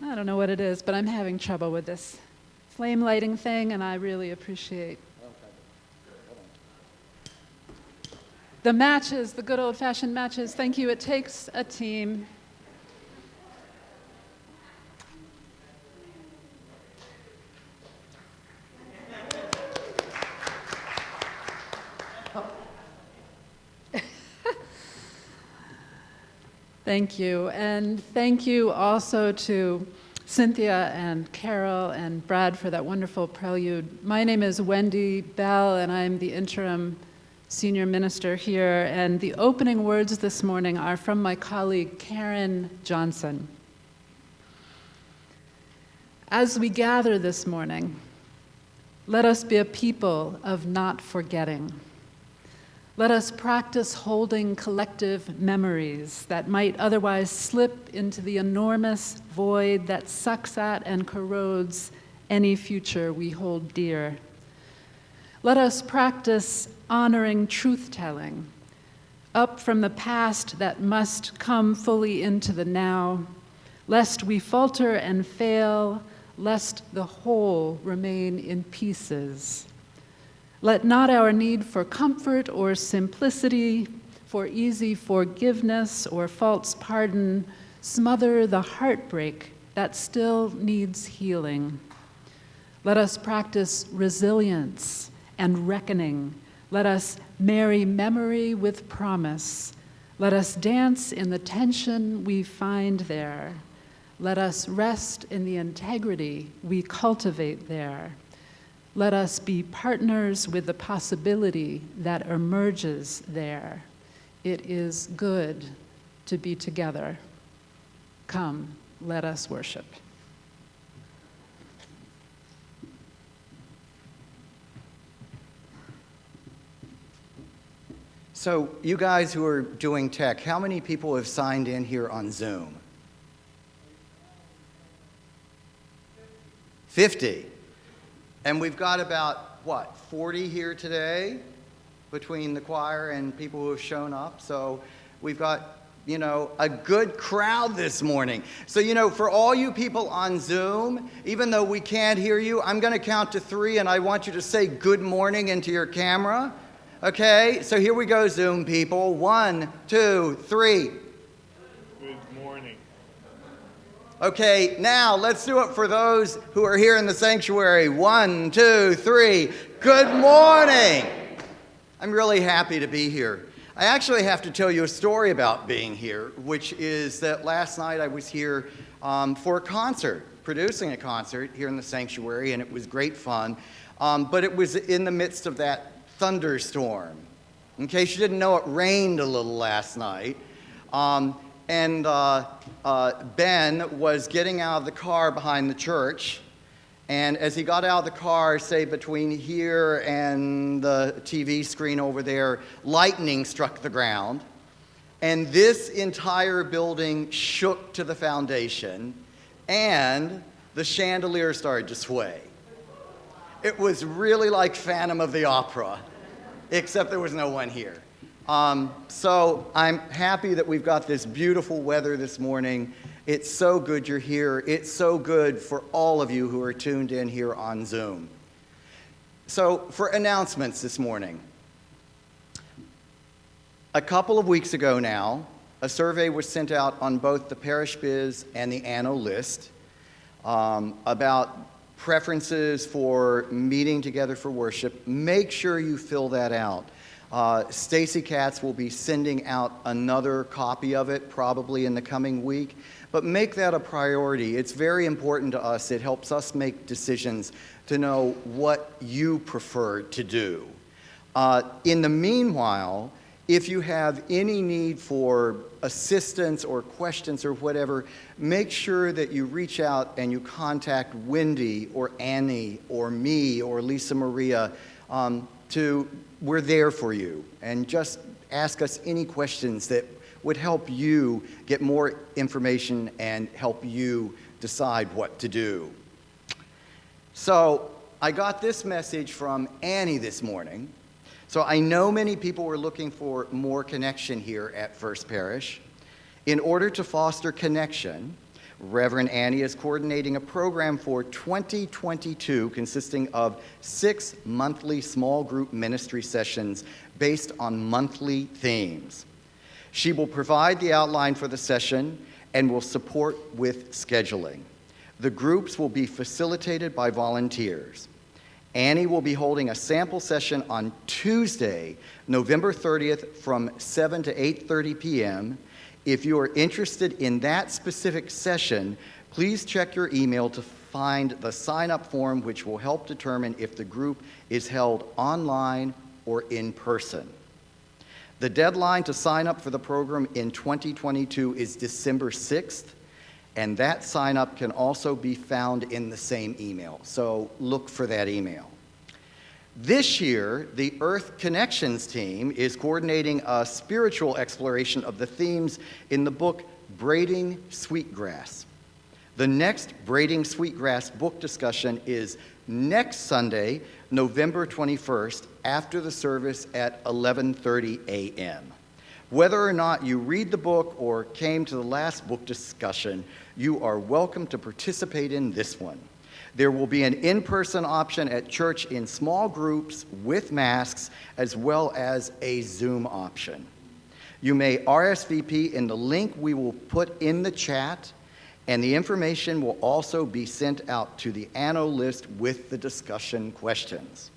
I don't know what it is, but I'm having trouble with this flame lighting thing, and I really appreciate the matches, the good old-fashioned matches. Thank you. It takes a team. Thank you. And thank you also to Cynthia and Carol and Brad for that wonderful prelude. My name is Wendy Bell, and I'm the interim senior minister here. And the opening words this morning are from my colleague, Karen Johnson. As we gather this morning, let us be a people of not forgetting. Let us practice holding collective memories that might otherwise slip into the enormous void that sucks at and corrodes any future we hold dear. Let us practice honoring truth-telling, up from the past that must come fully into the now, lest we falter and fail, lest the whole remain in pieces. Let not our need for comfort or simplicity, for easy forgiveness or false pardon, smother the heartbreak that still needs healing. Let us practice resilience and reckoning. Let us marry memory with promise. Let us dance in the tension we find there. Let us rest in the integrity we cultivate there. Let us be partners with the possibility that emerges there. It is good to be together. Come, let us worship. So you guys who are doing tech, how many people have signed in here on Zoom? 50. And we've got about, 40 here today between the choir and people who have shown up. So we've got, a good crowd this morning. So, for all you people on Zoom, even though we can't hear you, I'm going to count to 3, and I want you to say good morning into your camera. Okay? So here we go, Zoom people. 1, 2, 3. Okay, now let's do it for those who are here in the sanctuary. 1, 2, 3. Good morning. I'm really happy to be here. I actually have to tell you a story about being here, which is that last night I was here for a concert, producing a concert here in the sanctuary, and it was great fun. But it was in the midst of that thunderstorm. In case you didn't know, it rained a little last night. And Ben was getting out of the car behind the church, and as he got out of the car, say between here and the TV screen over there, lightning struck the ground, and this entire building shook to the foundation, and the chandelier started to sway. It was really like Phantom of the Opera, except there was no one here. So I'm happy that we've got this beautiful weather this morning. It's so good you're here. It's so good for all of you who are tuned in here on Zoom. So for announcements this morning, a couple of weeks ago now, a survey was sent out on both the Parish Biz and the Anno list about preferences for meeting together for worship. Make sure you fill that out. Stacy Katz will be sending out another copy of it probably in the coming week, but make that a priority. It's very important to us. It helps us make decisions to know what you prefer to do. In the meanwhile, if you have any need for assistance or questions or whatever, make sure that you reach out and you contact Wendy or Annie or me or Lisa Maria. We're there for you, and just ask us any questions that would help you get more information and help you decide what to do. So I got this message from Annie this morning. So I know many people were looking for more connection here at First Parish. In order to foster connection, Reverend Annie is coordinating a program for 2022 consisting of 6 monthly small group ministry sessions based on monthly themes. She will provide the outline for the session and will support with scheduling. The groups will be facilitated by volunteers. Annie will be holding a sample session on Tuesday, November 30th from 7 to 8:30 p.m. If you are interested in that specific session, please check your email to find the sign-up form, which will help determine if the group is held online or in person. The deadline to sign up for the program in 2022 is December 6th, and that sign-up can also be found in the same email, so look for that email. This year, the Earth Connections team is coordinating a spiritual exploration of the themes in the book Braiding Sweetgrass. The next Braiding Sweetgrass book discussion is next Sunday, November 21st, after the service at 11:30 a.m. Whether or not you read the book or came to the last book discussion, you are welcome to participate in this one. There will be an in-person option at church in small groups with masks, as well as a Zoom option. You may RSVP in the link we will put in the chat, and the information will also be sent out to the Anno list with the discussion questions.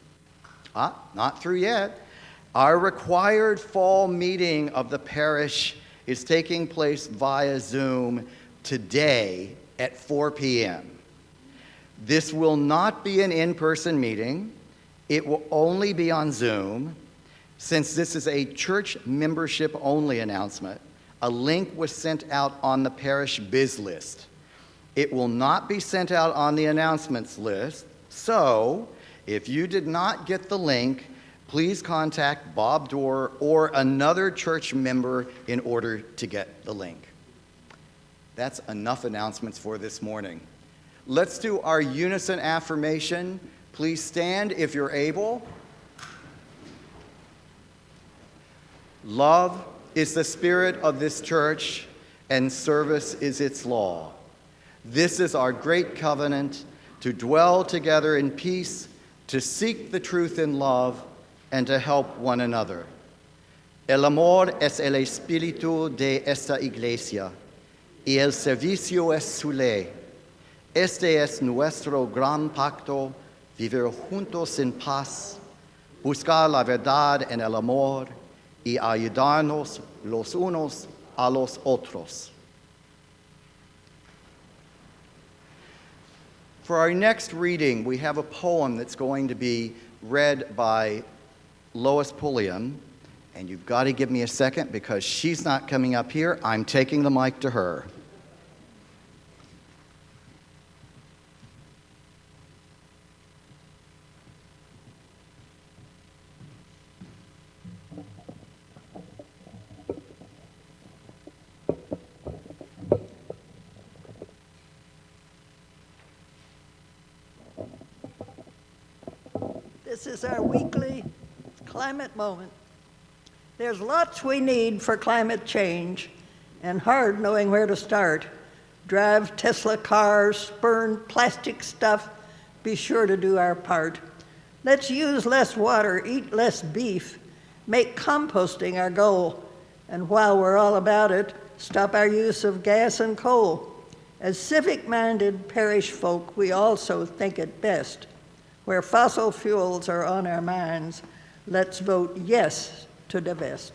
Not through yet. Our required fall meeting of the parish is taking place via Zoom today at 4 p.m. This will not be an in-person meeting. It will only be on Zoom. Since this is a church membership-only announcement, a link was sent out on the parish biz list. It will not be sent out on the announcements list, so if you did not get the link, please contact Bob Dorr or another church member in order to get the link. That's enough announcements for this morning. Let's do our Unison Affirmation. Please stand if you're able. Love is the spirit of this church, and service is its law. This is our great covenant, to dwell together in peace, to seek the truth in love, and to help one another. El amor es el espíritu de esta iglesia, y el servicio es su ley. Este es nuestro gran pacto, vivir juntos en paz, buscar la verdad en el amor y ayudarnos los unos a los otros. For our next reading, we have a poem that's going to be read by Lois Pulliam, and you've got to give me a second because she's not coming up here. I'm taking the mic to her. This is our weekly climate moment. There's lots we need for climate change, and hard knowing where to start. Drive Tesla cars, burn plastic stuff, be sure to do our part. Let's use less water, eat less beef, make composting our goal, and while we're all about it, stop our use of gas and coal. As civic-minded parish folk, we also think it best. Where fossil fuels are on our minds, let's vote yes to divest.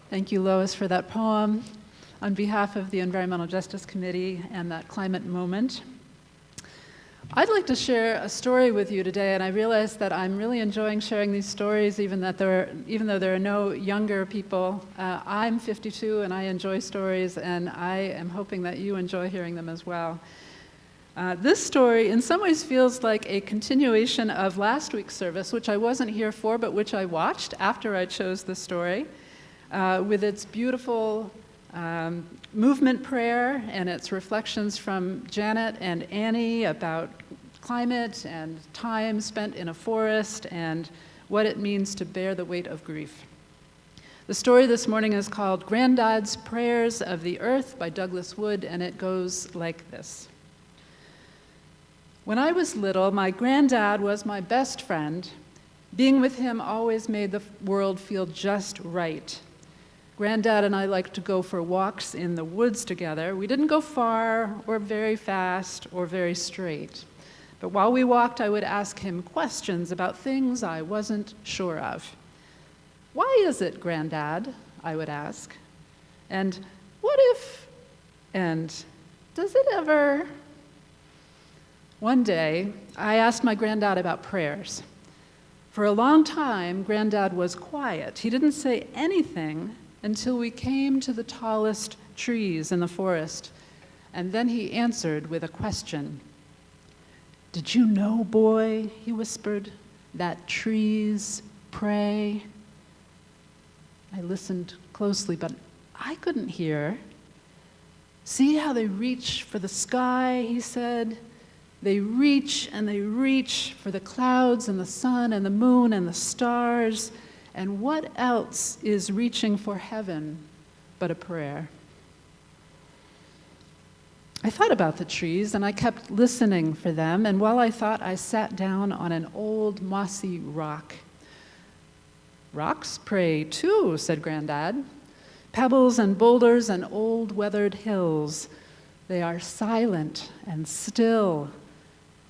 Thank you, Lois, for that poem. On behalf of the Environmental Justice Committee and that climate moment, I'd like to share a story with you today, and I realize that I'm really enjoying sharing these stories, even though there are no younger people. I'm 52 and I enjoy stories, and I am hoping that you enjoy hearing them as well. This story in some ways feels like a continuation of last week's service, which I wasn't here for, but which I watched after I chose the story, with its beautiful movement prayer and its reflections from Janet and Annie about climate and time spent in a forest and what it means to bear the weight of grief. The story this morning is called Granddad's Prayers of the Earth by Douglas Wood, and it goes like this. When I was little, my granddad was my best friend. Being with him always made the world feel just right. Granddad and I liked to go for walks in the woods together. We didn't go far or very fast or very straight. But while we walked, I would ask him questions about things I wasn't sure of. Why is it, Granddad? I would ask. And what if, and does it ever? One day, I asked my granddad about prayers. For a long time, Granddad was quiet. He didn't say anything until we came to the tallest trees in the forest. And then he answered with a question. Did you know, boy, he whispered, that trees pray? I listened closely, but I couldn't hear. See how they reach for the sky, he said. They reach and they reach for the clouds and the sun and the moon and the stars. And what else is reaching for heaven but a prayer? I thought about the trees, and I kept listening for them, and while I thought, I sat down on an old mossy rock. Rocks pray too, said Granddad. Pebbles and boulders and old weathered hills. They are silent and still,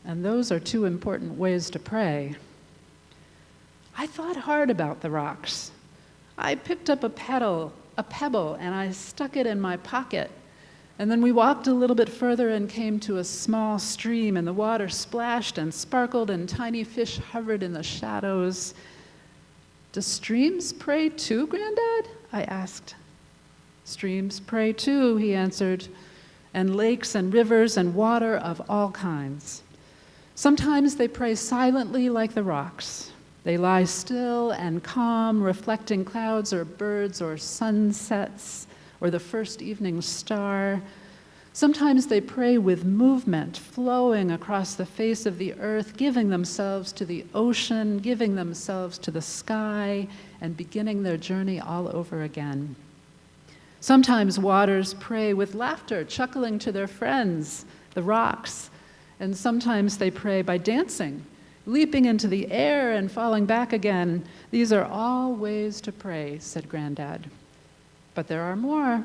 and those are two important ways to pray. I thought hard about the rocks. I picked up a pebble, and I stuck it in my pocket. And then we walked a little bit further and came to a small stream, and the water splashed and sparkled, and tiny fish hovered in the shadows. Do streams pray too, Granddad? I asked. Streams pray too, he answered, and lakes and rivers and water of all kinds. Sometimes they pray silently like the rocks. They lie still and calm, reflecting clouds or birds or sunsets or the first evening star. Sometimes they pray with movement, flowing across the face of the earth, giving themselves to the ocean, giving themselves to the sky, and beginning their journey all over again. Sometimes waters pray with laughter, chuckling to their friends, the rocks. And sometimes they pray by dancing, leaping into the air and falling back again. These are all ways to pray, said Granddad. But there are more.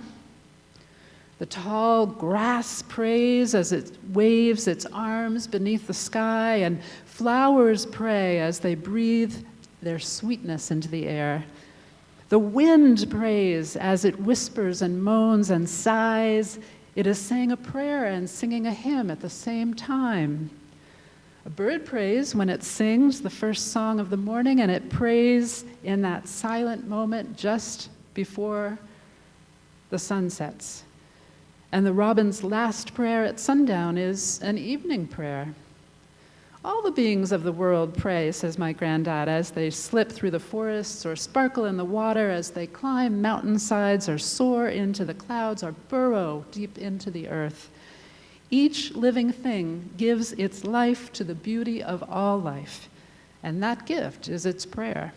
The tall grass prays as it waves its arms beneath the sky, and flowers pray as they breathe their sweetness into the air. The wind prays as it whispers and moans and sighs. It is saying a prayer and singing a hymn at the same time. A bird prays when it sings the first song of the morning, and it prays in that silent moment just before the sun sets. And the robin's last prayer at sundown is an evening prayer. All the beings of the world pray, says my granddad, as they slip through the forests or sparkle in the water, as they climb mountainsides or soar into the clouds or burrow deep into the earth. Each living thing gives its life to the beauty of all life, and that gift is its prayer.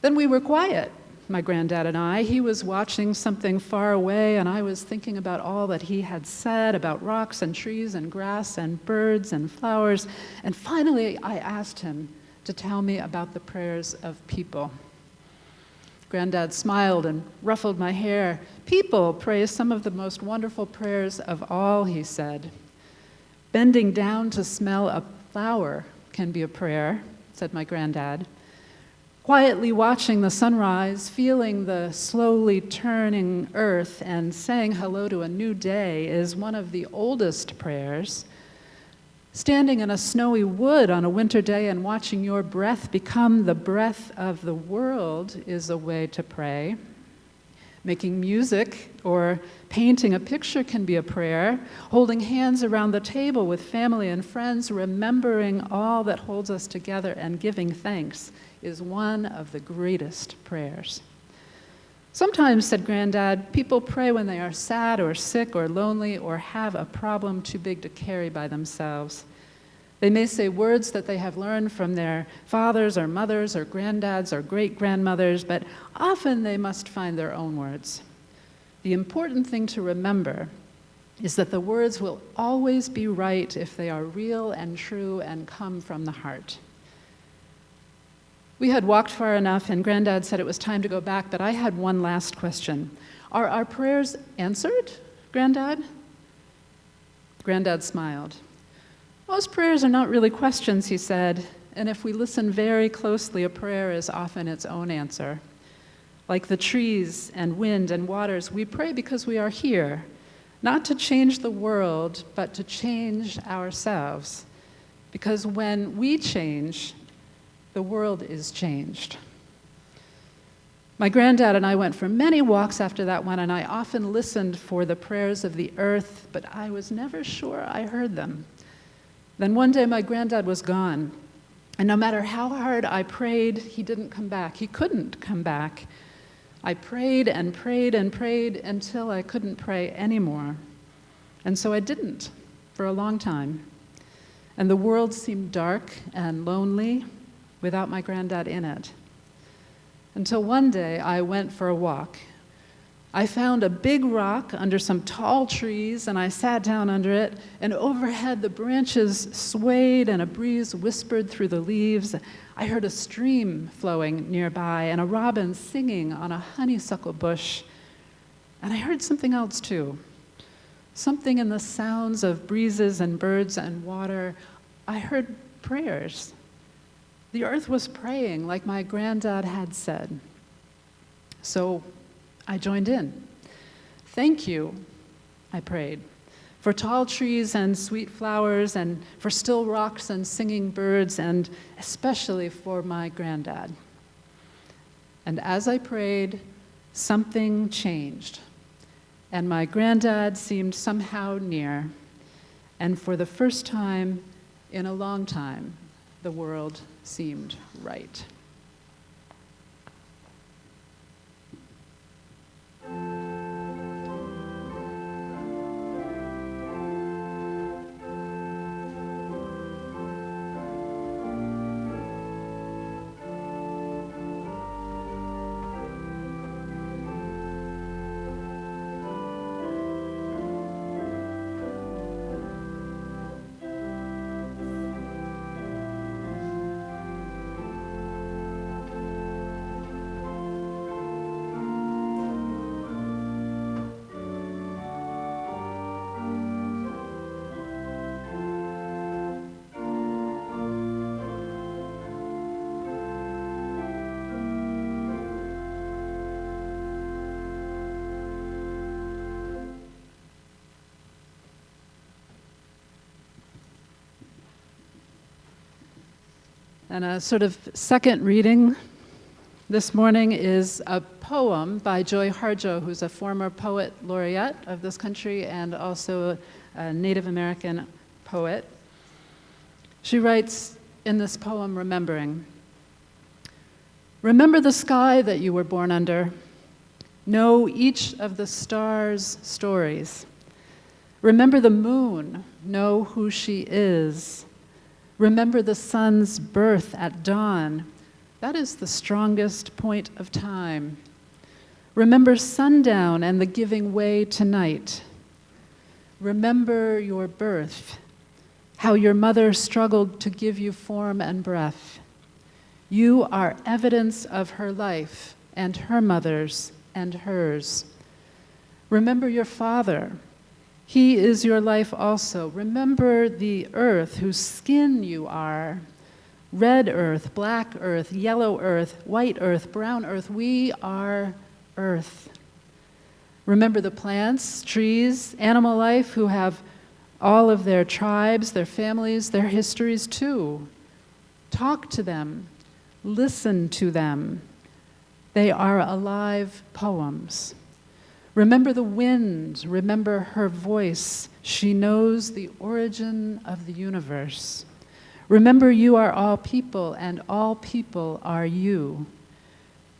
Then we were quiet, my granddad and I. He was watching something far away, and I was thinking about all that he had said about rocks and trees and grass and birds and flowers. And finally, I asked him to tell me about the prayers of people. Granddad smiled and ruffled my hair. People pray some of the most wonderful prayers of all, he said. Bending down to smell a flower can be a prayer, said my granddad. Quietly watching the sunrise, feeling the slowly turning earth, and saying hello to a new day is one of the oldest prayers. Standing in a snowy wood on a winter day and watching your breath become the breath of the world is a way to pray. Making music or painting a picture can be a prayer. Holding hands around the table with family and friends, remembering all that holds us together and giving thanks is one of the greatest prayers. Sometimes, said Granddad, people pray when they are sad or sick or lonely or have a problem too big to carry by themselves. They may say words that they have learned from their fathers or mothers or granddads or great-grandmothers, but often they must find their own words. The important thing to remember is that the words will always be right if they are real and true and come from the heart. We had walked far enough, and Granddad said it was time to go back, but I had one last question. Are our prayers answered, Granddad? Granddad smiled. Most prayers are not really questions, he said, and if we listen very closely, a prayer is often its own answer. Like the trees and wind and waters, we pray because we are here, not to change the world, but to change ourselves. Because when we change, the world is changed. My granddad and I went for many walks after that one, and I often listened for the prayers of the earth, but I was never sure I heard them. Then one day my granddad was gone, and no matter how hard I prayed, he didn't come back. He couldn't come back. I prayed and prayed and prayed until I couldn't pray anymore. And so I didn't for a long time. And the world seemed dark and lonely without my granddad in it. Until one day I went for a walk. I found a big rock under some tall trees, and I sat down under it, and overhead the branches swayed and a breeze whispered through the leaves. I heard a stream flowing nearby and a robin singing on a honeysuckle bush. And I heard something else too. Something in the sounds of breezes and birds and water. I heard prayers. The earth was praying like my granddad had said. So I joined in. Thank you, I prayed, for tall trees and sweet flowers and for still rocks and singing birds and especially for my granddad. And as I prayed, something changed. And my granddad seemed somehow near. And for the first time in a long time, the world seemed right. And a sort of second reading this morning is a poem by Joy Harjo, who's a former poet laureate of this country and also a Native American poet. She writes in this poem, remembering, "Remember the sky that you were born under. Know each of the stars' stories. Remember the moon. Know who she is. Remember the sun's birth at dawn. That is the strongest point of time. Remember sundown and the giving way to night. Remember your birth, how your mother struggled to give you form and breath. You are evidence of her life and her mother's and hers. Remember your father. He is your life also. Remember the earth whose skin you are. Red earth, black earth, yellow earth, white earth, brown earth. We are earth. Remember the plants, trees, animal life who have all of their tribes, their families, their histories too. Talk to them. Listen to them. They are alive poems. Remember the wind, remember her voice. She knows the origin of the universe. Remember you are all people, and all people are you.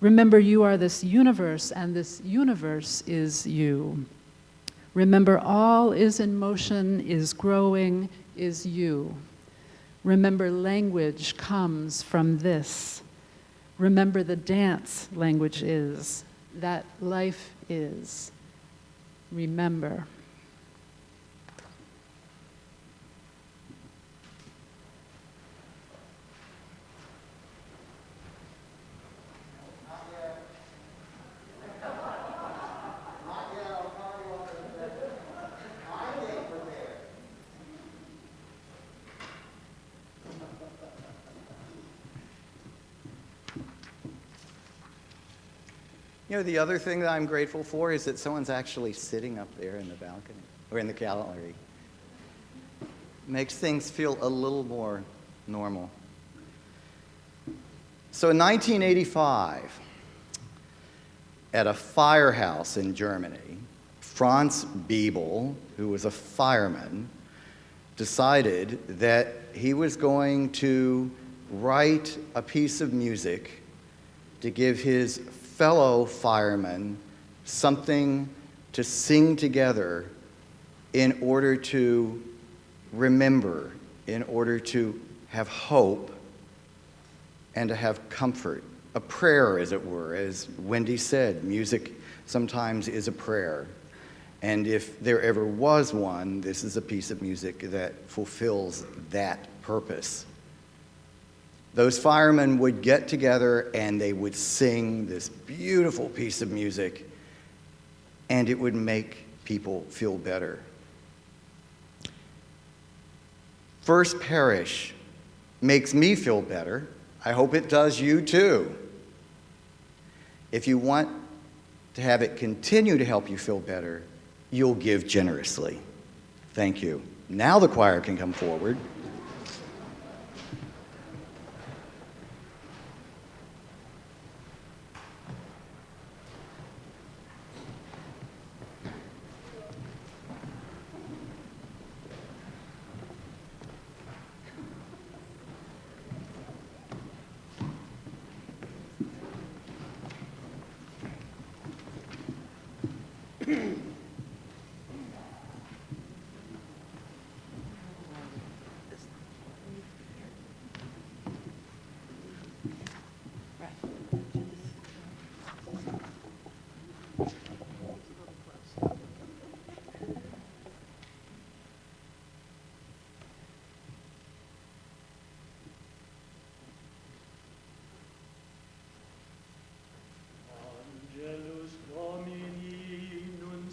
Remember, you are this universe, and this universe is you. Remember, all is in motion, is growing, is you. Remember, language comes from this. Remember, the dance language is, that life is. Remember. You know, the other thing that I'm grateful for is that someone's actually sitting up there in the balcony, or in the gallery. Makes things feel a little more normal. So in 1985, at a firehouse in Germany, Franz Biebel, who was a fireman, decided that he was going to write a piece of music to give his fellow firemen something to sing together in order to remember, in order to have hope, and to have comfort. A prayer, as it were. As Wendy said, music sometimes is a prayer. And if there ever was one, this is a piece of music that fulfills that purpose. Those firemen would get together and they would sing this beautiful piece of music, and it would make people feel better. First Parish makes me feel better. I hope it does you too. If you want to have it continue to help you feel better, you'll give generously. Thank you. Now the choir can come forward. Angelus Domini, nun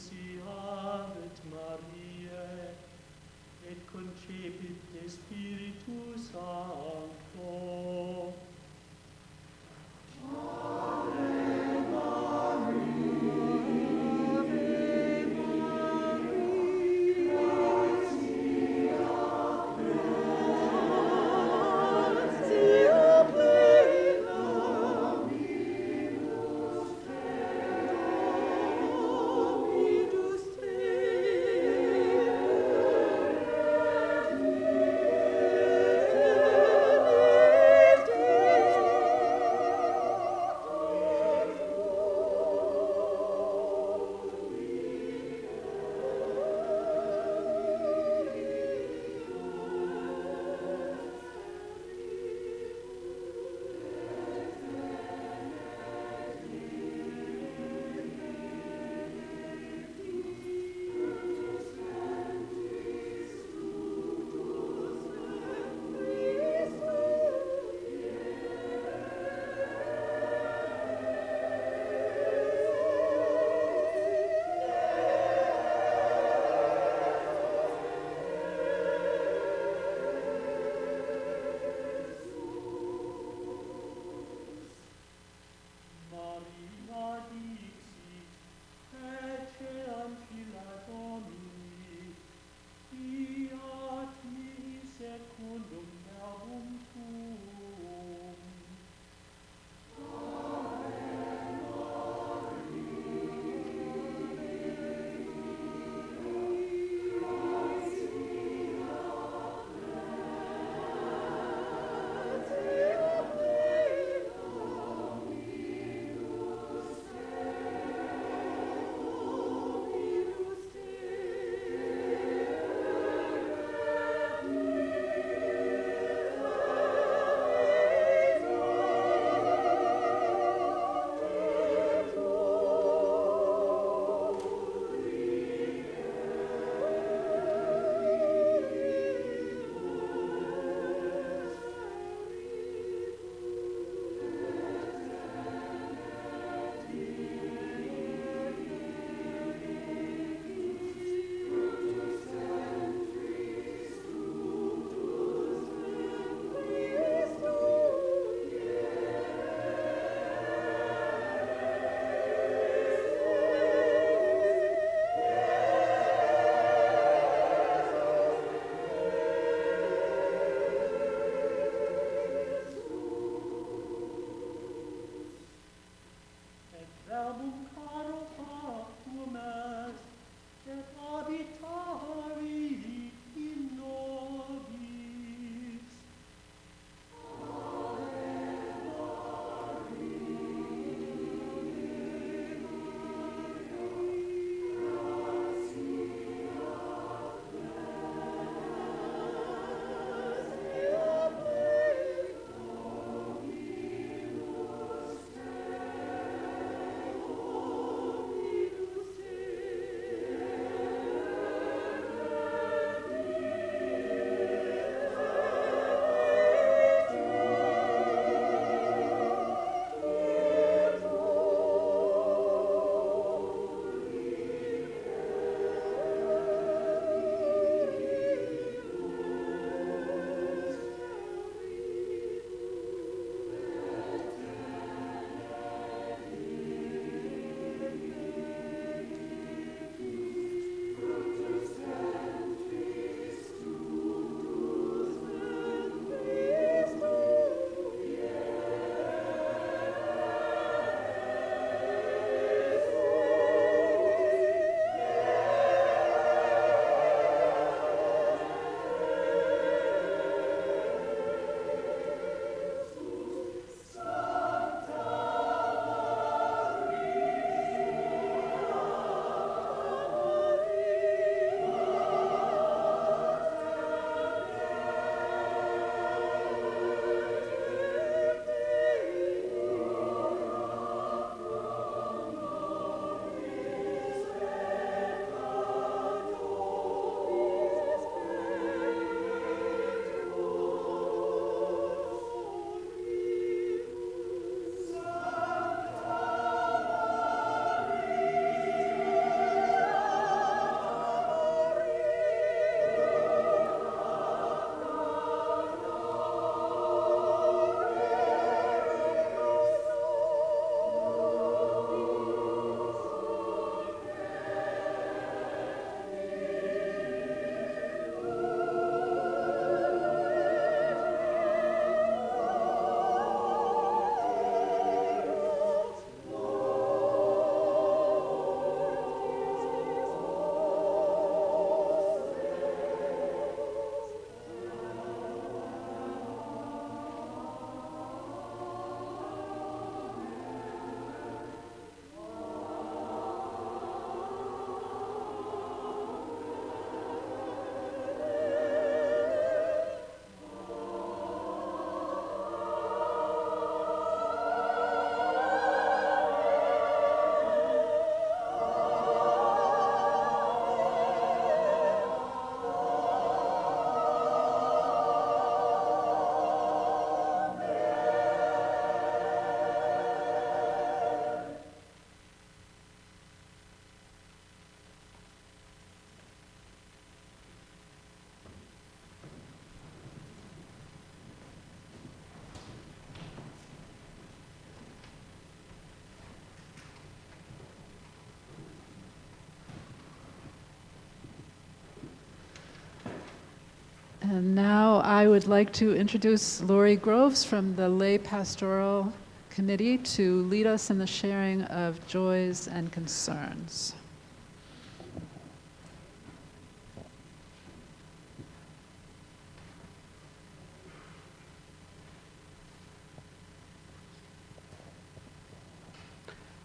And now I would like to introduce Lori Groves from the Lay Pastoral Committee to lead us in the sharing of joys and concerns.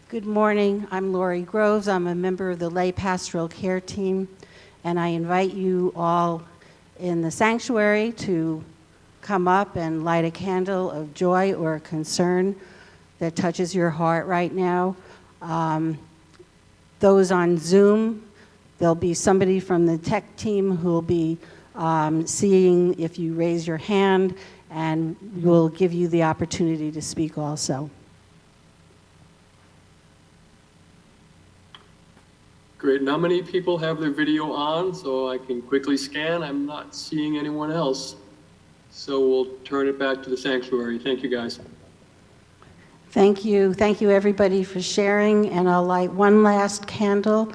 Good morning. I'm Lori Groves. I'm a member of the Lay Pastoral Care Team, and I invite you all in the sanctuary to come up and light a candle of joy or a concern that touches your heart right now. Those on Zoom, there'll be somebody from the tech team who will be seeing if you raise your hand, and we'll give you the opportunity to speak also. Great. Not many people have their video on, so I can quickly scan. I'm not seeing anyone else. So we'll turn it back to the sanctuary. Thank you, guys. Thank you. Thank you, everybody, for sharing. And I'll light one last candle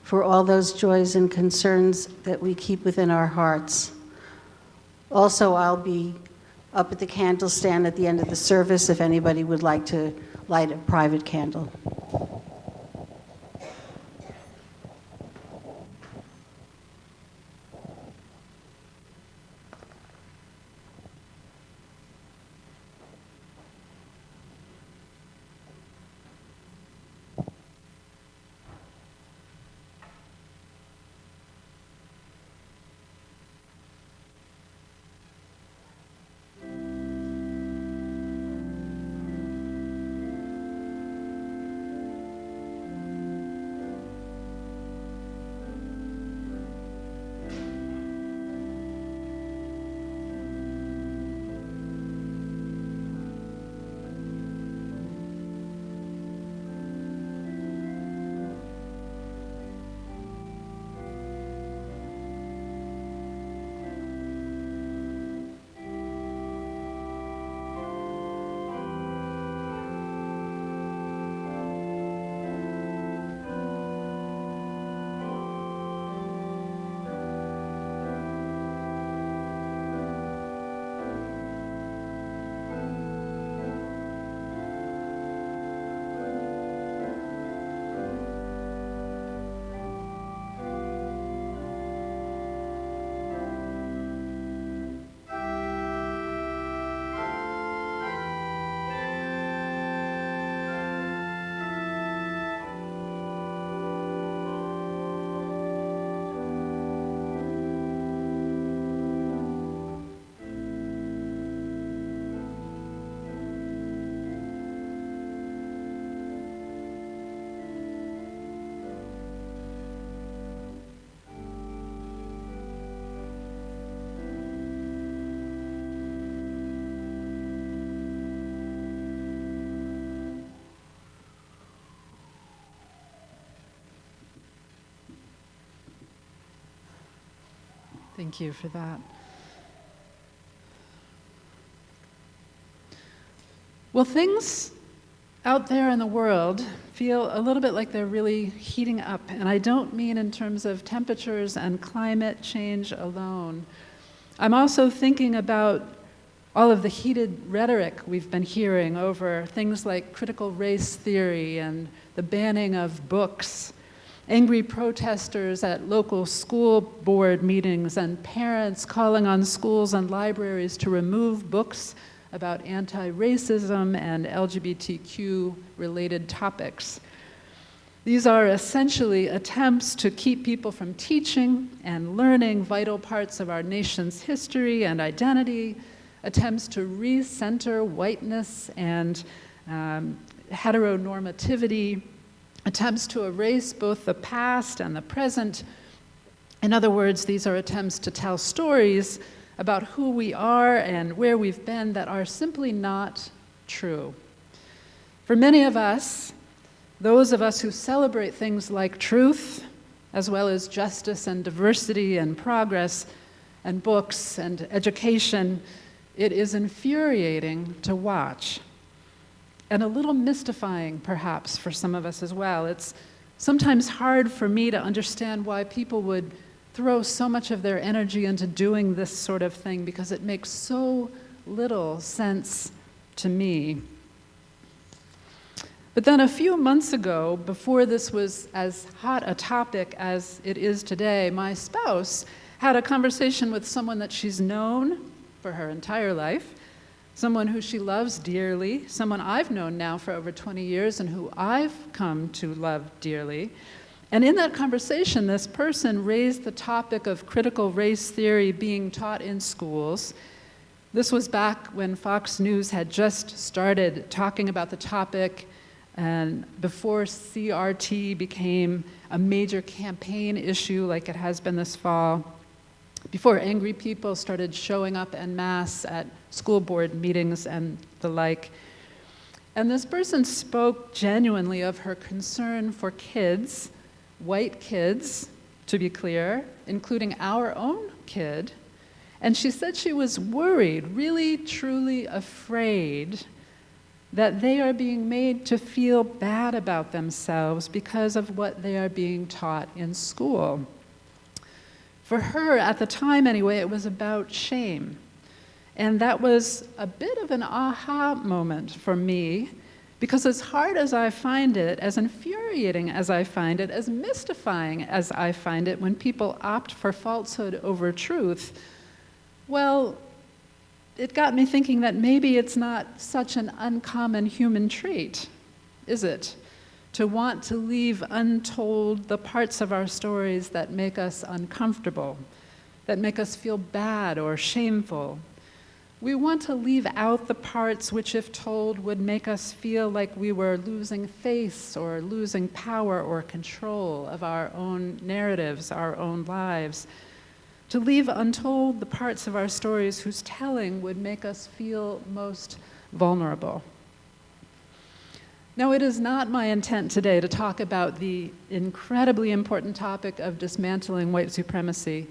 for all those joys and concerns that we keep within our hearts. Also, I'll be up at the candle stand at the end of the service if anybody would like to light a private candle. Thank you for that. Well, things out there in the world feel a little bit like they're really heating up, and I don't mean in terms of temperatures and climate change alone. I'm also thinking about all of the heated rhetoric we've been hearing over things like critical race theory and the banning of books, angry protesters at local school board meetings, and parents calling on schools and libraries to remove books about anti-racism and LGBTQ-related topics. These are essentially attempts to keep people from teaching and learning vital parts of our nation's history and identity, attempts to recenter whiteness and heteronormativity, attempts to erase both the past and the present. In other words, these are attempts to tell stories about who we are and where we've been that are simply not true. For many of us, those of us who celebrate things like truth, as well as justice and diversity and progress and books and education, it is infuriating to watch. And a little mystifying, perhaps, for some of us as well. It's sometimes hard for me to understand why people would throw so much of their energy into doing this sort of thing because it makes so little sense to me. But then a few months ago, before this was as hot a topic as it is today, my spouse had a conversation with someone that she's known for her entire life, someone who she loves dearly, someone I've known now for over 20 years and who I've come to love dearly. And in that conversation, this person raised the topic of critical race theory being taught in schools. This was back when Fox News had just started talking about the topic, and before CRT became a major campaign issue like it has been this fall, before angry people started showing up en masse at school board meetings and the like. And this person spoke genuinely of her concern for kids, white kids, to be clear, including our own kid. And she said she was worried, really, truly afraid that they are being made to feel bad about themselves because of what they are being taught in school. For her, at the time anyway, it was about shame. And that was a bit of an aha moment for me, because as hard as I find it, as infuriating as I find it, as mystifying as I find it when people opt for falsehood over truth, well, it got me thinking that maybe it's not such an uncommon human trait, is it? To want to leave untold the parts of our stories that make us uncomfortable, that make us feel bad or shameful. We want to leave out the parts which, if told, would make us feel like we were losing face or losing power or control of our own narratives, our own lives. To leave untold the parts of our stories whose telling would make us feel most vulnerable. Now, it is not my intent today to talk about the incredibly important topic of dismantling white supremacy.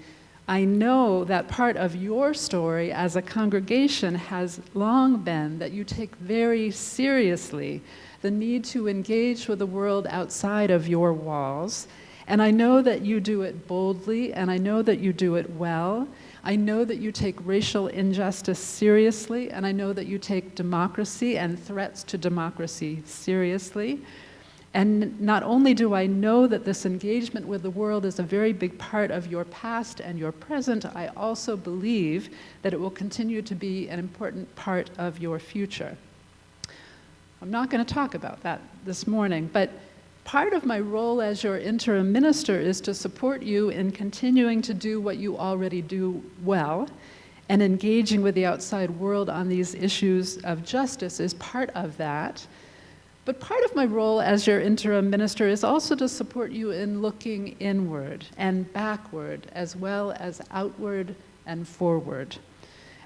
I know that part of your story as a congregation has long been that you take very seriously the need to engage with the world outside of your walls. And I know that you do it boldly, and I know that you do it well. I know that you take racial injustice seriously, and I know that you take democracy and threats to democracy seriously. And not only do I know that this engagement with the world is a very big part of your past and your present, I also believe that it will continue to be an important part of your future. I'm not going to talk about that this morning, but part of my role as your interim minister is to support you in continuing to do what you already do well, and engaging with the outside world on these issues of justice is part of that. But part of my role as your interim minister is also to support you in looking inward and backward, as well as outward and forward.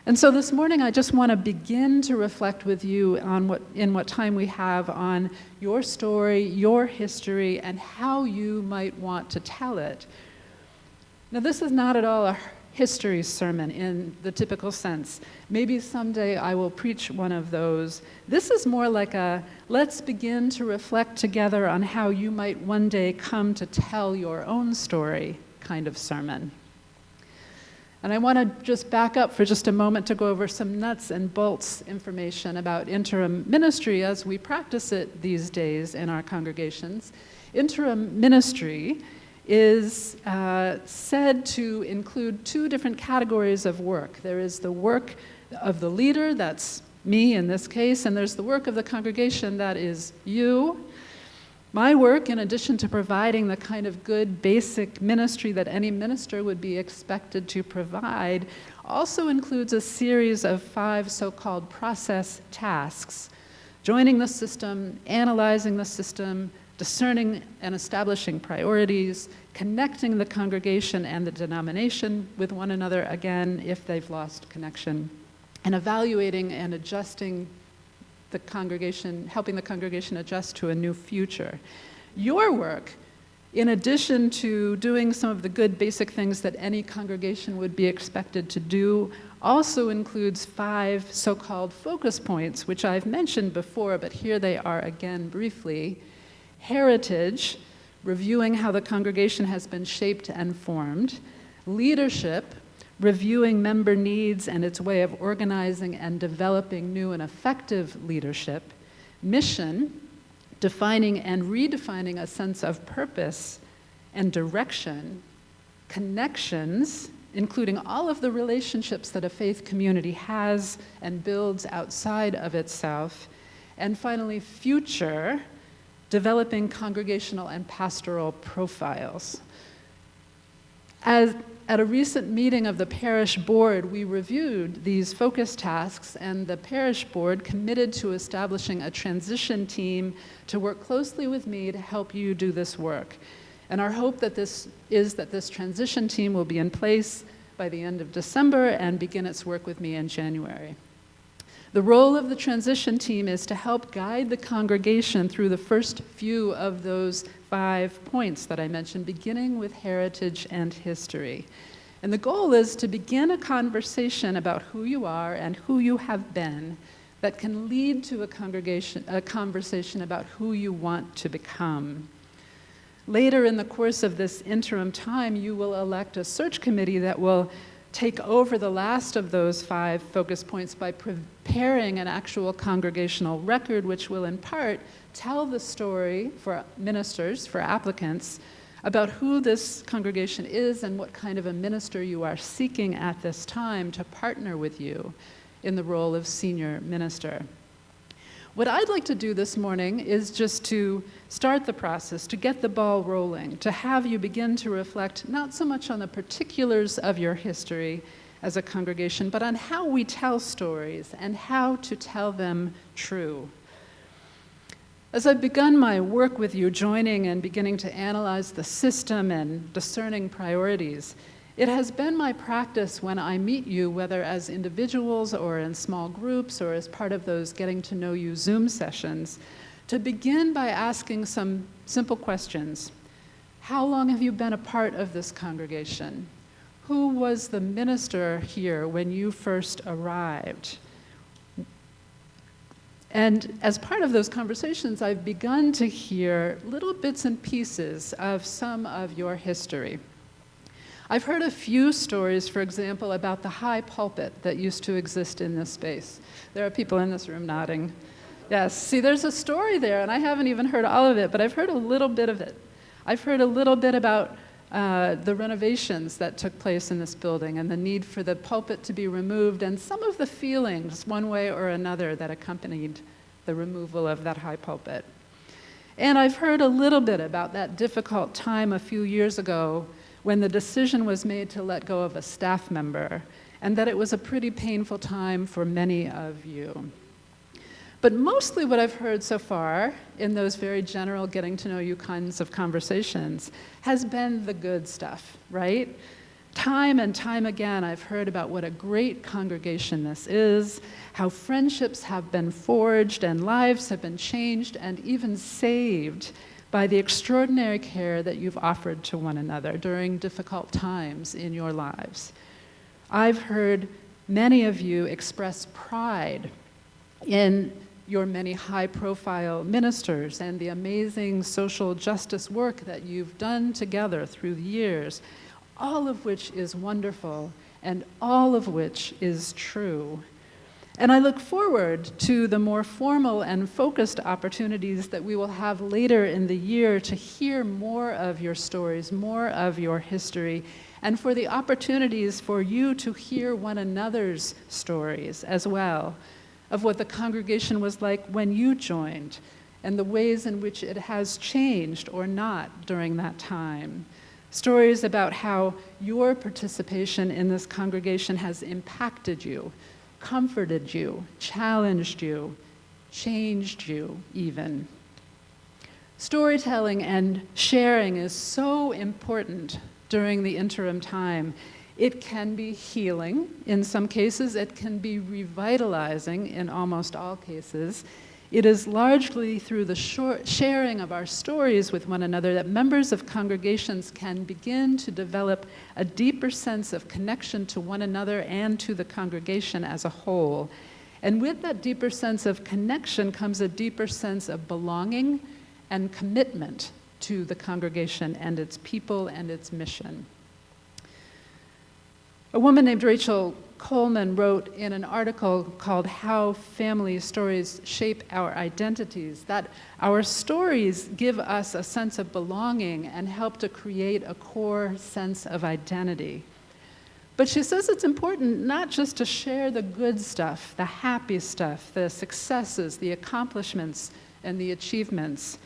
And so this morning, I just want to begin to reflect with you on what time we have on your story, your history, and how you might want to tell it. Now, this is not at all a history sermon in the typical sense. Maybe someday I will preach one of those. This is more like a let's begin to reflect together on how you might one day come to tell your own story kind of sermon. And I want to just back up for just a moment to go over some nuts and bolts information about interim ministry as we practice it these days in our congregations. Interim ministry is said to include two different categories of work. There is the work of the leader, that's me in this case, and there's the work of the congregation, that is you. My work, in addition to providing the kind of good basic ministry that any minister would be expected to provide, also includes a series of 5 so-called process tasks: joining the system, analyzing the system, discerning and establishing priorities, connecting the congregation and the denomination with one another again if they've lost connection, and evaluating and adjusting the congregation, helping the congregation adjust to a new future. Your work, in addition to doing some of the good basic things that any congregation would be expected to do, also includes 5 so-called focus points, which I've mentioned before, but here they are again briefly. Heritage, reviewing how the congregation has been shaped and formed. leadership, reviewing member needs and its way of organizing and developing new and effective leadership, mission, defining and redefining a sense of purpose and direction, connections, including all of the relationships that a faith community has and builds outside of itself, and finally, future, developing congregational and pastoral profiles. At a recent meeting of the parish board, we reviewed these focus tasks, and the parish board committed to establishing a transition team to work closely with me to help you do this work. And our hope that this transition team will be in place by the end of December and begin its work with me in January. The role of the transition team is to help guide the congregation through the first few of those 5 points that I mentioned, beginning with heritage and history. And the goal is to begin a conversation about who you are and who you have been that can lead to a conversation about who you want to become. Later in the course of this interim time, you will elect a search committee that will take over the last of those 5 focus points by preparing an actual congregational record, which will in part tell the story for ministers, for applicants, about who this congregation is and what kind of a minister you are seeking at this time to partner with you in the role of senior minister. What I'd like to do this morning is just to start the process, to get the ball rolling, to have you begin to reflect not so much on the particulars of your history as a congregation, but on how we tell stories and how to tell them true. As I've begun my work with you, joining and beginning to analyze the system and discerning priorities, it has been my practice when I meet you, whether as individuals or in small groups or as part of those getting to know you Zoom sessions, to begin by asking some simple questions. How long have you been a part of this congregation? Who was the minister here when you first arrived? And as part of those conversations, I've begun to hear little bits and pieces of some of your history. I've heard a few stories, for example, about the high pulpit that used to exist in this space. There are people in this room nodding. Yes, see, there's a story there, and I haven't even heard all of it, but I've heard a little bit of it. I've heard a little bit about the renovations that took place in this building and the need for the pulpit to be removed and some of the feelings, one way or another, that accompanied the removal of that high pulpit. And I've heard a little bit about that difficult time a few years ago when the decision was made to let go of a staff member, and that it was a pretty painful time for many of you. But mostly what I've heard so far in those very general getting to know you kinds of conversations has been the good stuff, right? Time and time again, I've heard about what a great congregation this is, how friendships have been forged and lives have been changed and even saved by the extraordinary care that you've offered to one another during difficult times in your lives. I've heard many of you express pride in your many high-profile ministers and the amazing social justice work that you've done together through the years, all of which is wonderful and all of which is true. And I look forward to the more formal and focused opportunities that we will have later in the year to hear more of your stories, more of your history, and for the opportunities for you to hear one another's stories as well, of what the congregation was like when you joined, and the ways in which it has changed or not during that time. Stories about how your participation in this congregation has impacted you, comforted you, challenged you, changed you even. Storytelling and sharing is so important during the interim time. It can be healing in some cases, it can be revitalizing in almost all cases. It is largely through the sharing of our stories with one another that members of congregations can begin to develop a deeper sense of connection to one another and to the congregation as a whole. And with that deeper sense of connection comes a deeper sense of belonging and commitment to the congregation and its people and its mission. A woman named Rachel Coleman wrote in an article called How Family Stories Shape Our Identities that our stories give us a sense of belonging and help to create a core sense of identity. But she says it's important not just to share the good stuff, the happy stuff, the successes, the accomplishments, and the achievements.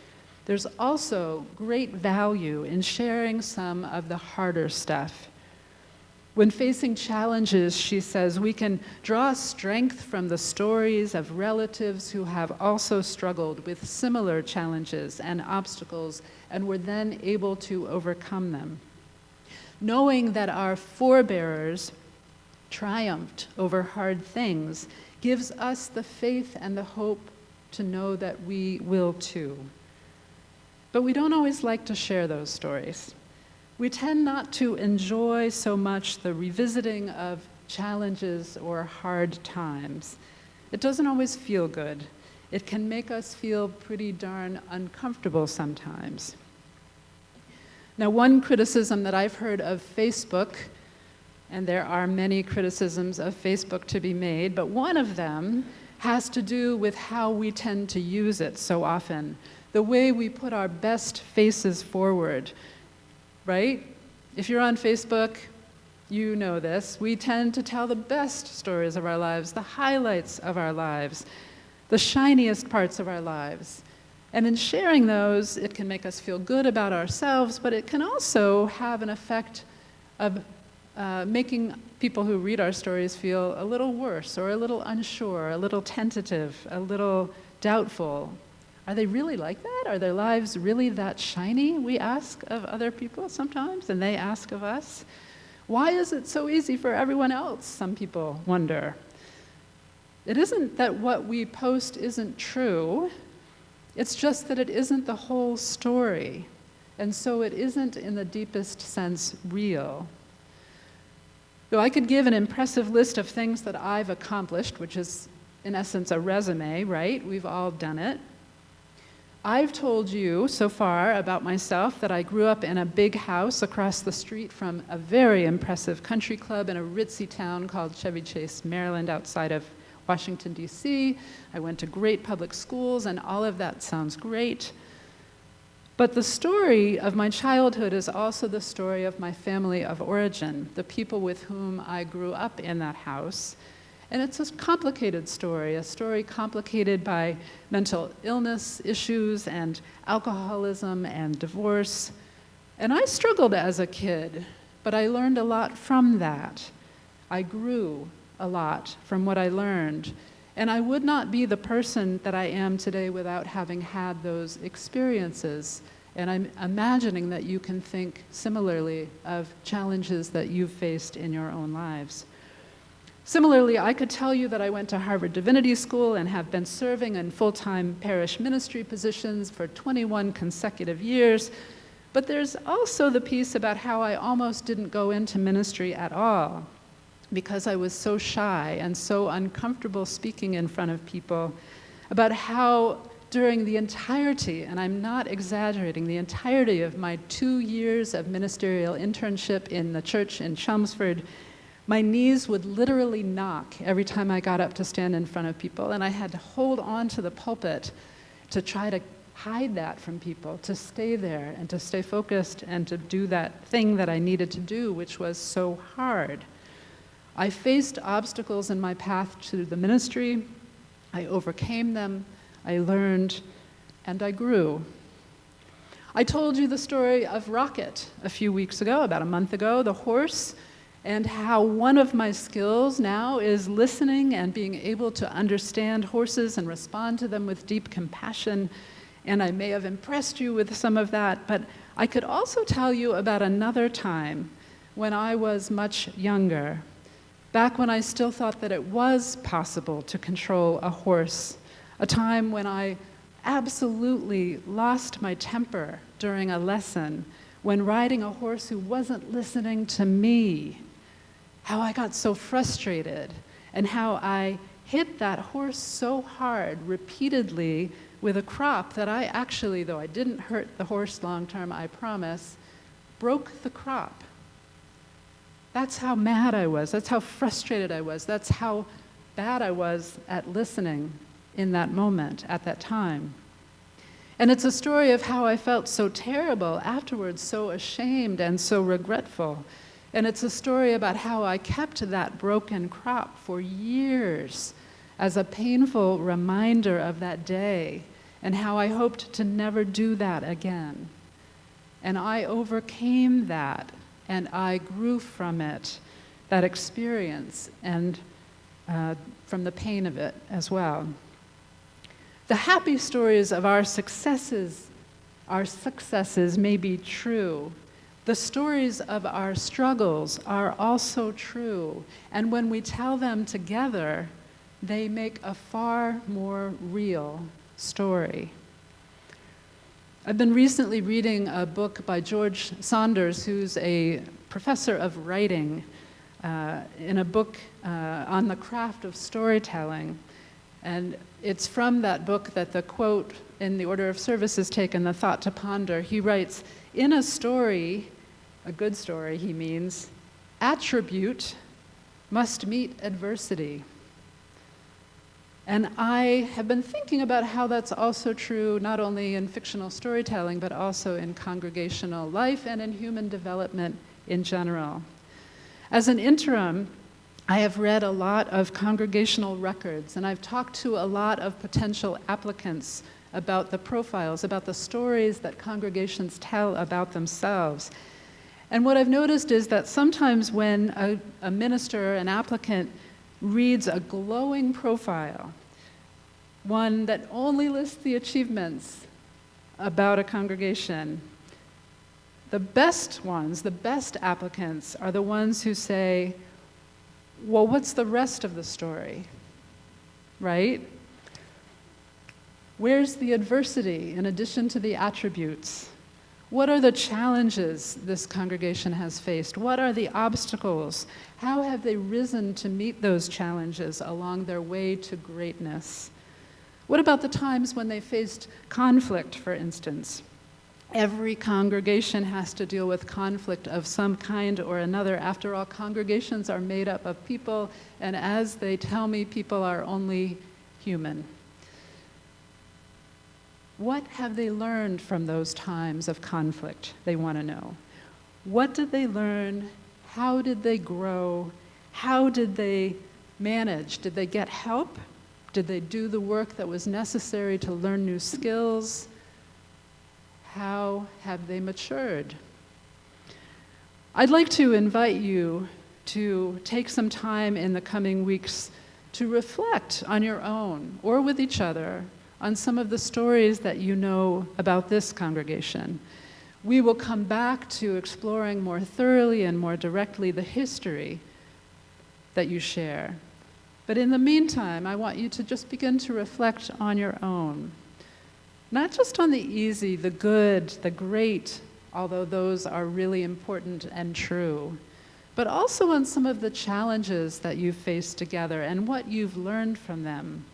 There's also great value in sharing some of the harder stuff. When facing challenges, she says, we can draw strength from the stories of relatives who have also struggled with similar challenges and obstacles and were then able to overcome them. Knowing that our forebearers triumphed over hard things gives us the faith and the hope to know that we will too. But we don't always like to share those stories. We tend not to enjoy so much the revisiting of challenges or hard times. It doesn't always feel good. It can make us feel pretty darn uncomfortable sometimes. Now, one criticism that I've heard of Facebook, and there are many criticisms of Facebook to be made, but one of them has to do with how we tend to use it so often, the way we put our best faces forward. Right? If you're on Facebook, you know this. We tend to tell the best stories of our lives, the highlights of our lives, the shiniest parts of our lives. And in sharing those, it can make us feel good about ourselves, but it can also have an effect of making people who read our stories feel a little worse or a little unsure, a little tentative, a little doubtful. Are they really like that? Are their lives really that shiny? We ask of other people sometimes, and they ask of us. Why is it so easy for everyone else? Some people wonder. It isn't that what we post isn't true. It's just that it isn't the whole story. And so it isn't, in the deepest sense, real. Though I could give an impressive list of things that I've accomplished, which is, in essence, a resume, right? We've all done it. I've told you so far about myself that I grew up in a big house across the street from a very impressive country club in a ritzy town called Chevy Chase, Maryland, outside of Washington, D.C. I went to great public schools, and all of that sounds great. But the story of my childhood is also the story of my family of origin, the people with whom I grew up in that house. And it's a complicated story, a story complicated by mental illness issues and alcoholism and divorce. And I struggled as a kid, but I learned a lot from that. I grew a lot from what I learned. And I would not be the person that I am today without having had those experiences. And I'm imagining that you can think similarly of challenges that you've faced in your own lives. Similarly, I could tell you that I went to Harvard Divinity School and have been serving in full-time parish ministry positions for 21 consecutive years, but there's also the piece about how I almost didn't go into ministry at all because I was so shy and so uncomfortable speaking in front of people, about how during the entirety, and I'm not exaggerating, the entirety of my 2 years of ministerial internship in the church in Chelmsford, my knees would literally knock every time I got up to stand in front of people, and I had to hold on to the pulpit to try to hide that from people, to stay there and to stay focused and to do that thing that I needed to do, which was so hard. I faced obstacles in my path to the ministry. I overcame them, I learned, and I grew. I told you the story of Rocket a few weeks ago, about a month ago, the horse, and how one of my skills now is listening and being able to understand horses and respond to them with deep compassion. And I may have impressed you with some of that, but I could also tell you about another time when I was much younger, back when I still thought that it was possible to control a horse, a time when I absolutely lost my temper during a lesson, when riding a horse who wasn't listening to me, how I got so frustrated, and how I hit that horse so hard repeatedly with a crop that I actually, though I didn't hurt the horse long term, I promise, broke the crop. That's how mad I was. That's how frustrated I was. That's how bad I was at listening in that moment, at that time. And it's a story of how I felt so terrible afterwards, so ashamed and so regretful. And it's a story about how I kept that broken crop for years as a painful reminder of that day, and how I hoped to never do that again. And I overcame that, and I grew from it, that experience, and from the pain of it as well. The happy stories of our successes may be true. The stories of our struggles are also true. And when we tell them together, they make a far more real story. I've been recently reading a book by George Saunders, who's a professor of writing, in a book on the craft of storytelling. And it's from that book that the quote in the order of service is taken, the thought to ponder. He writes, "In a story, a good story, he means, attribute must meet adversity." And I have been thinking about how that's also true not only in fictional storytelling, but also in congregational life and in human development in general. As an interim, I have read a lot of congregational records, and I've talked to a lot of potential applicants about the profiles, about the stories that congregations tell about themselves. And what I've noticed is that sometimes when a minister, an applicant, reads a glowing profile, one that only lists the achievements about a congregation, the best ones, the best applicants are the ones who say, well, what's the rest of the story, right? Where's the adversity in addition to the attributes? What are the challenges this congregation has faced? What are the obstacles? How have they risen to meet those challenges along their way to greatness? What about the times when they faced conflict, for instance? Every congregation has to deal with conflict of some kind or another. After all, congregations are made up of people, and as they tell me, people are only human. What have they learned from those times of conflict? They want to know. What did they learn? How did they grow? How did they manage? Did they get help? Did they do the work that was necessary to learn new skills? How have they matured? I'd like to invite you to take some time in the coming weeks to reflect on your own or with each other on some of the stories that you know about this congregation. We will come back to exploring more thoroughly and more directly the history that you share. But in the meantime, I want you to just begin to reflect on your own. Not just on the easy, the good, the great, although those are really important and true, but also on some of the challenges that you've faced together and what you've learned from them,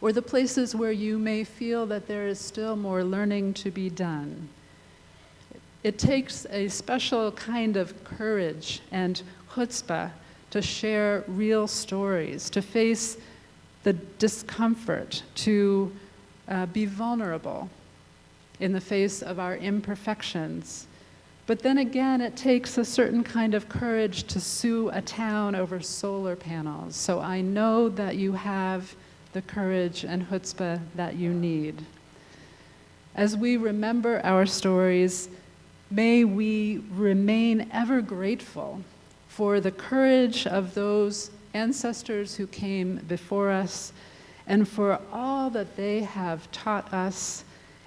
or the places where you may feel that there is still more learning to be done. It takes a special kind of courage and chutzpah to share real stories, to face the discomfort, to be vulnerable in the face of our imperfections. But then again, it takes a certain kind of courage to sue a town over solar panels. So I know that you have the courage and chutzpah that you need. As we remember our stories, may we remain ever grateful for the courage of those ancestors who came before us, and for all that they have taught us,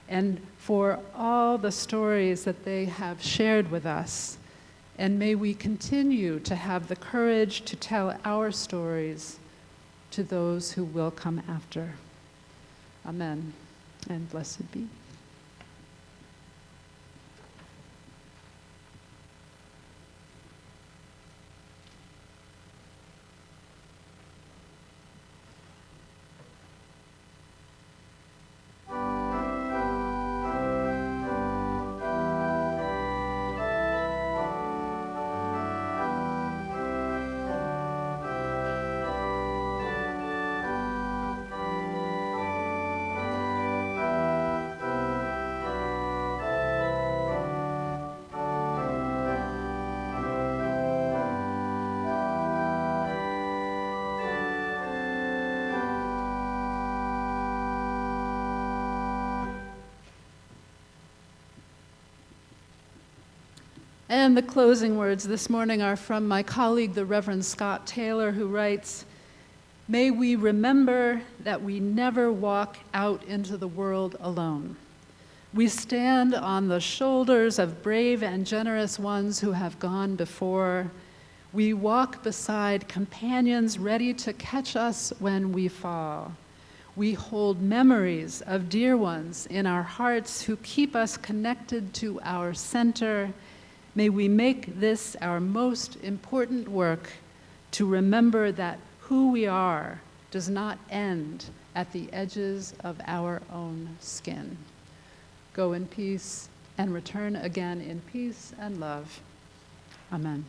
and for all the stories that they have shared with us. And may we continue to have the courage to tell our stories to those who will come after. Amen, and blessed be. And the closing words this morning are from my colleague, the Reverend Scott Taylor, who writes, "May we remember that we never walk out into the world alone. We stand on the shoulders of brave and generous ones who have gone before. We walk beside companions ready to catch us when we fall. We hold memories of dear ones in our hearts who keep us connected to our center. May we make this our most important work, to remember that who we are does not end at the edges of our own skin. Go in peace and return again in peace and love. Amen."